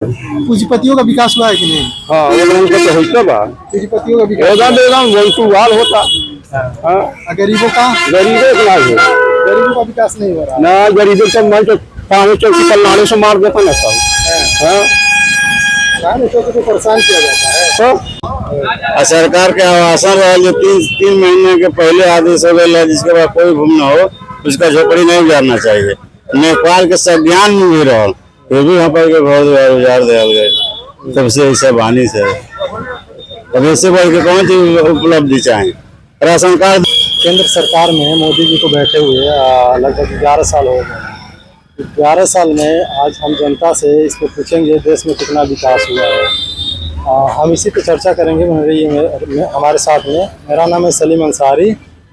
पूंजीपतियों का विकास हुआ है कि नहीं? हाँ उनका तो होता बा पूंजीपतियों का विकास एकदम वंशुवाल होता। हाँ गरीबों का गरीबों के लाभ है गरीबों का विकास नहीं हो रहा ना। गरीबों को मैं तो पानी चौकी पर नाले से मार देता ना सब। हाँ तो परेशान किया जाता है। तो सरकार के आवासन रहा जो तीन महीने के पहले आदेश हो गया जिसके बाद कोई घूम ना हो उसका झोपड़ी नहीं उजाड़ना चाहिए। नेपाल के संज्ञान में भी रहो फिर भी यहाँ पर के घर द्वार उजाड़ दिया गए तब से ऐसा बानी से। अब इससे बढ़ के कौन चीज उपलब्धि चाहे राशन कार्ड। केंद्र सरकार में मोदी जी को बैठे हुए लगभग 11 साल हो गए। 11 साल में आज हम जनता से इसको पूछेंगे देश में कितना विकास हुआ है। हम इसी पे चर्चा करेंगे। हमारे साथ में मेरा नाम है सलीम अंसारी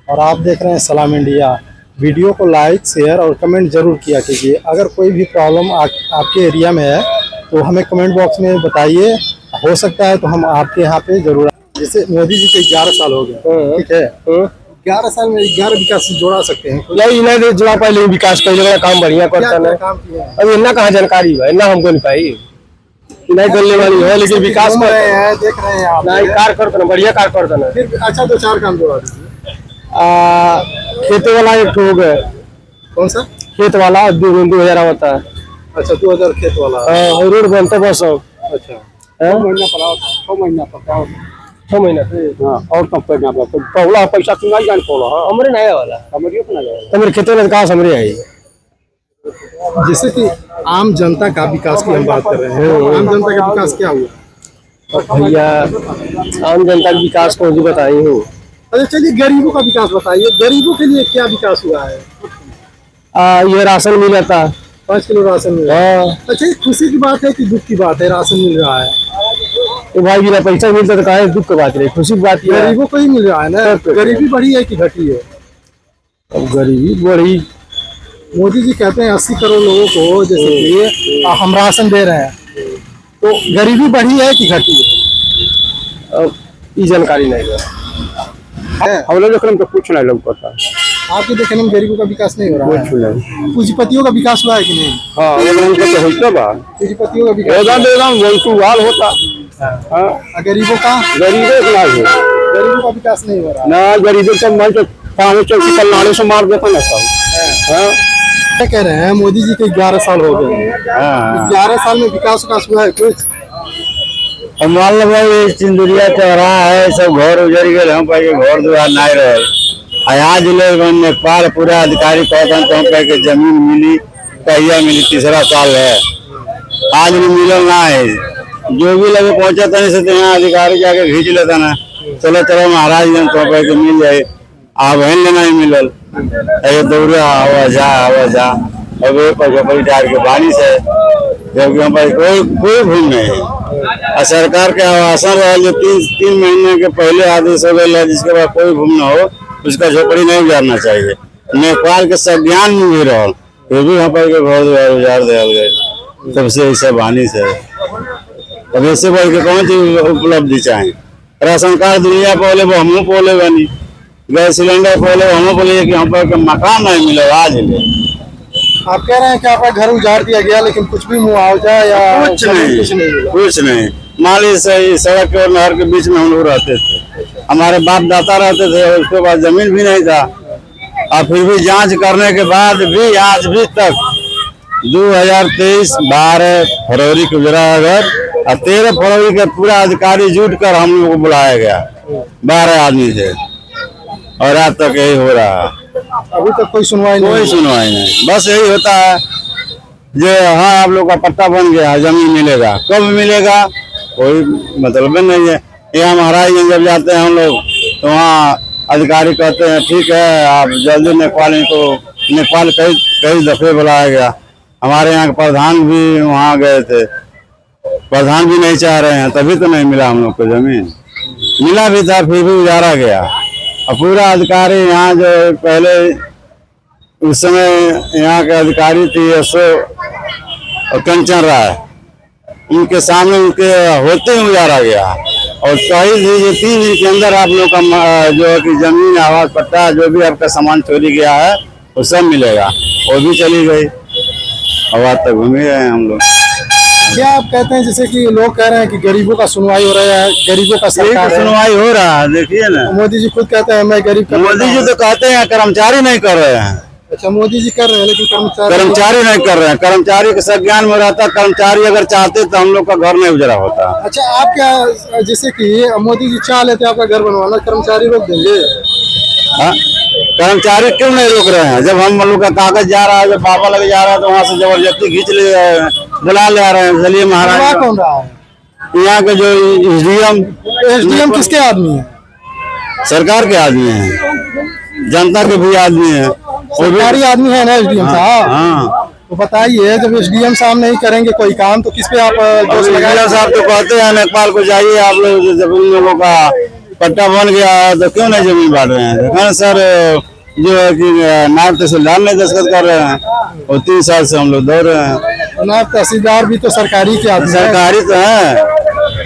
और आप देख रहे हैं सलाम इंडिया। वीडियो को लाइक शेयर और कमेंट जरूर किया कीजिए। अगर कोई भी प्रॉब्लम आपके एरिया में है तो हमें कमेंट बॉक्स में बताइए। हो सकता है तो हम आपके यहाँ पे जरूर। जैसे मोदी जी के 11 साल हो गए, ठीक है, 11 साल में 11 विकास से जोड़ा सकते हैं? नहीं जोड़ा पहले विकास पहले काम बढ़िया करता है। अब इतना कहाँ जानकारी है इतना हमको नहीं पाई नहीं बोलने वाली है लेकिन विकास में देख रहे हैं आप नहीं कार करता ना बढ़िया कार करता ना। फिर अच्छा 2-4 काम जोड़ा दीजिए। खेत वाला एक हो गए। कौन सा खेत वाला 2000 होता है। अच्छा 2000 खेत वाला। रोड बनता बस। अच्छा 6 महीना पड़ा होता है। 6 महीना पड़ा होता है। 6 महीना और कम करना पड़ता पहला पैसा तुम नहीं जान पौला हमरे नया वाला हमारे खेत वाला कहाँ हमरे आई। जैसे कि आम जनता का विकास की हम बात कर रहे हैं। आम जनता का विकास क्या हुआ भैया? आम जनता का विकास को भी बताई हूँ। अच्छा चलिए गरीबों का विकास बताइए। गरीबों के लिए क्या विकास हुआ है? ये राशन मिला था 5 किलो राशन मिला। अच्छा ये खुशी की बात है कि दुख की बात है? राशन मिल रहा है तो भाई बिना पैसा मिलता तो कहा दुख की बात रही खुशी की बात है। गरीबों को ही मिल रहा है ना। गरीबी बढ़ी है कि घटी है? अब गरीबी बढ़ी। मोदी जी कहते हैं 80 करोड़ लोगों को जैसे कि हम राशन दे रहे हैं तो गरीबी बढ़ी है कि घटी है? अब ये जानकारी नहीं है हम लोग तो कुछ नहीं लोग पता। आपके देखने में गरीबों का विकास नहीं हो रहा है। पूंजीपतियों का विकास हुआ है कि नहीं? हाँ उनका तो होता बा पूंजीपतियों का विकास एकदम वंशुवाल होता। हाँ गरीबों का गरीबों के लाभ है गरीबों का विकास नहीं हो रहा ना। गरीबों को मैं तो पानी चौकी पर नाले से मार देता ना सब। क्या कह रहे हैं? मोदी जी के 11 साल हो गए। 11 साल में विकास हुआ है कुछ? मान लो भाई सिंदुरिया चौराहा है सब घर उजड़ गए हम पाए घर द्वार नहीं रहे। आज लोग नेपाल पूरा अधिकारी कहते तो हम कहे जमीन मिली कहिया मिली 3रा साल है आज भी मिलल ना है। जो भी लगे पहुंचा था नहीं से यहाँ अधिकारी जाके खींच लेता ना चलो चलो महाराज ने तो कह के मिल जाए आप है लेना ही मिलल दौड़े आवा जा अब डाल के पानी से क्योंकि हम कोई भूल नहीं है। सरकार के आवासन रहा जो तीन महीने के पहले आदेश हो गया जिसके बाद कोई घूम ना हो उसका झोपड़ी नहीं उजाड़ना चाहिए। नेपाल के संज्ञान में भी रहो फिर भी यहाँ पर के घर द्वार उजाड़ दिया गए तब से ऐसा बानी से। अब इससे बढ़ के कौन चीज उपलब्धि चाहे राशन कार्ड दुनिया पहले वो हम बोले बनी गैस सिलेंडर पहले हम बोले कि हम पर मकान नहीं मिले आज ले। आप कह रहे हैं कि आपका घर उजाड़ दिया गया लेकिन कुछ भी मुआवजा या कुछ नहीं। मान लीजिए सड़क और नहर के बीच में हम लोग रहते थे हमारे बाप दादा रहते थे उसके बाद जमीन भी नहीं था और फिर भी जांच करने के बाद भी आज भी तक 2023 12 फरवरी को गुजरा घर और 13 फरवरी के पूरा अधिकारी जुट कर हम लोग को बुलाया गया 12 आदमी थे और आज तक यही हो रहा है। अभी तक कोई सुनवाई नहीं। बस यही होता है जो हाँ आप लोग का पट्टा बन गया जमीन मिलेगा कब मिलेगा कोई मतलब नहीं है। यहाँ महाराज जब जाते हैं हम लोग तो वहाँ अधिकारी कहते हैं ठीक है आप जल्दी नेपाल कई दफे बुलाया गया। हमारे यहाँ के प्रधान भी वहाँ गए थे प्रधान भी नहीं चाह रहे हैं तभी तो नहीं मिला हम लोग को जमीन। मिला भी था फिर भी उजाड़ा गया और पूरा अधिकारी यहाँ जो पहले उस समय यहाँ के अधिकारी थी कंचन राय उनके सामने उनके होते ही उजाड़ा गया और सही 3 दिन के अंदर आप लोग का जो है कि जमीन आवास पट्टा जो भी आपका सामान चोरी गया है वो सब मिलेगा। वो भी चली गई और आज तक घूमे गए हम लोग। क्या आप कहते हैं, जैसे कि लोग कह रहे हैं कि गरीबों का सुनवाई हो रहा है, गरीबों का यही तो सरकार है। सुनवाई हो रहा है, देखिए ना। मोदी जी खुद कहते हैं मैं गरीब का मोदी जी तो कहते हैं कर्मचारी नहीं कर रहे हैं, अच्छा मोदी जी कर रहे हैं, लेकिन कर्मचारी नहीं कर रहे हैं। कर्मचारी के संज्ञान में रहता, कर्मचारी अगर चाहते तो हम लोग का घर नहीं उजरा होता। अच्छा आप क्या, जैसे कि मोदी जी चाह लेते आपका घर बनवाना, कर्मचारी रोक देंगे? हाँ? कर्मचारी क्यों नहीं रोक रहे हैं? जब हम लोग का कागज जा रहा है, जब पापा लगे जा रहा है, तो वहाँ से जबरदस्ती खींच ले बुला ले आ रहे हैं। चलिए बनवा महाराज, कौन रहा है? यहाँ के जो एसडीएम किसके आदमी है? सरकार के आदमी हैं, जनता के भी आदमी हैं। सरकारी आदमी है ना एसडीएम साहब? हाँ, तो बताइए, जब एसडीएम साहब नहीं करेंगे कोई काम तो किस पे आप दोष लगाए? जिला साहब तो कहते हैं नेपाल को जाइए आप लोग, जब उन लोगों का पट्टा बन गया तो क्यों नहीं जमीन बांट रहे हैं? देखा ना सर, जो है कि नायब तहसीलदार नहीं दस्तखत कर रहे हैं और 3 साल से हम लोग दौड़ रहे हैं। नायब तहसीलदार भी तो सरकारी के आदमी है। सरकारी तो है,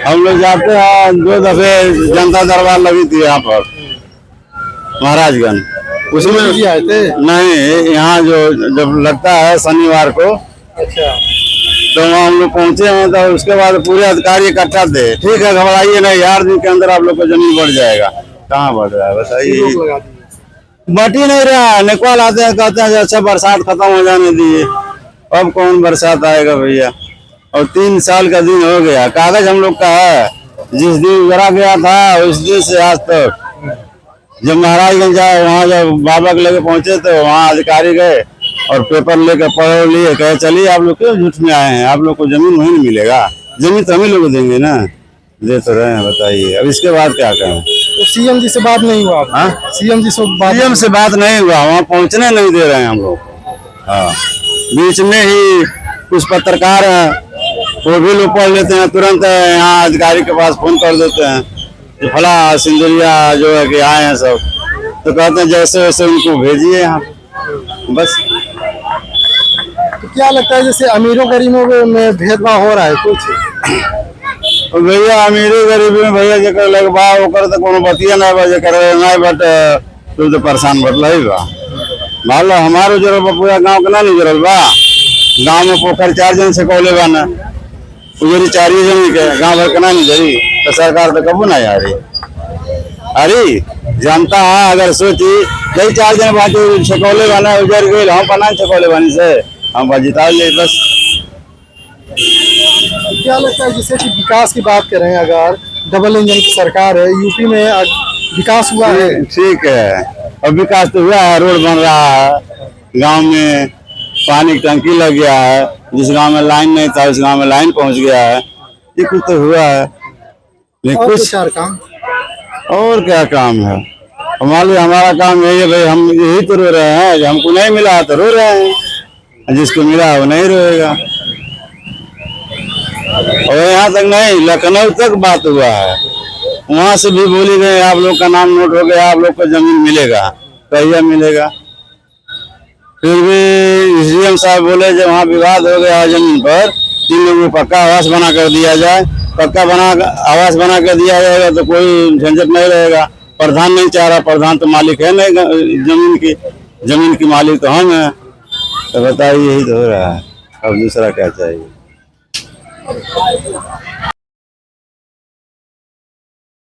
हम लोग जाते हैं। 2 दफे जनता दरबार लगी थी यहाँ पर महाराजगंज, उसमें जी आए थे? नहीं, यहाँ जो जब लगता है शनिवार को, अच्छा तो वहाँ हम लोग पहुंचे हैं। तो उसके बाद पूरे अधिकारी इकट्ठा थे, ठीक है घबराइए नहीं, 8 दिन के अंदर आप लोग को जमीन बढ़ जाएगा। कहाँ बढ़ रहा है बताइए? रोक लगा दी। बढ़ ही नहीं रहा है। नेपाल आते हैं, कहते हैं अच्छा बरसात खत्म हो जाने दिए, अब कौन बरसात आएगा भैया? और 3 साल का दिन हो गया, कागज हम लोग का है। जिस दिन उजरा गया था उस दिन से आज तक, जब महाराजगंज जाए वहाँ जब बाबा के लेके पहुंचे तो वहाँ अधिकारी गए और पेपर लेकर पढ़ लिए, कहे चलिए आप लोग क्यों झूठ में आए हैं, आप लोग को जमीन वहीं नहीं मिलेगा, जमीन तो हम ही लोग देंगे ना। दे तो रहे हैं, बताइए अब इसके बाद क्या करें? तो सीएम जी से बात नहीं हुआ? हाँ, सीएम जी से बात? सीएम से बात नहीं हुआ, वहाँ पहुँचने नहीं दे रहे हैं हम लोग। हाँ, बीच में ही कुछ पत्रकार हैं, वो भी लोग पढ़ लेते हैं, तुरंत यहाँ अधिकारी के पास फोन कर देते हैं कि फला सिंदुरिया जो है कि आए हैं सब, तो कहते हैं जैसे वैसे उनको भेजिए यहाँ, बस। तो क्या लगता है, जैसे अमीरों गरीबों में भेदभाव हो रहा है कुछ? तो भैया अमीरी गरीबी में भैया जकर लगवा ओकर तो कोनो बतिया नहीं बा, जकर नहीं बट तू तो परेशान बटल ही बा। मान लो हमारो जरूर बा, पूरा गाँव के ना नहीं जरूर बा। गाँव में पोखर 4 जन से कौले बा ना, उजरी 4 ही जन के गाँव भर के ना नहीं जरी, तो सरकार तो कबू नहीं आ रही। अरे जनता है अगर सोची कई 4 जन बाकी छकौले वाला उजर गए, हम बना छकौले बानी से हम जिता ले बस। क्या लगता है, जैसे कि विकास की बात करें, अगर डबल इंजन की सरकार है, यूपी में विकास हुआ है? ठीक है, अब विकास तो हुआ है, रोड बन रहा है, गांव में पानी की टंकी लग गया है, जिस गांव में लाइन नहीं था उस गांव में लाइन पहुंच गया है, ये कुछ तो हुआ है। लेकिन और कुछ काम? और क्या काम है? हमारा काम यही है भाई, हम यही तो रो रहे हैं, हमको नहीं मिला तो रो रहे हैं, जिसको मिला वो नहीं रोएगा। और यहाँ तक नहीं, लखनऊ तक बात हुआ है, वहां से भी बोली गई आप लोग का नाम नोट हो गया, आप लोग को जमीन मिलेगा, कहिए मिलेगा। फिर भी सीएम साहब बोले जब वहाँ विवाद हो गया जमीन पर, 3 लोगों को पक्का आवास बना कर दिया जाए, पक्का आवास बना कर दिया जाएगा तो कोई झंझट नहीं रहेगा। प्रधान नहीं चाह रहा, प्रधान तो मालिक है नहीं जमीन की मालिक तो हम है, तो बताइए यही तो हो रहा है, अब दूसरा क्या चाहिए?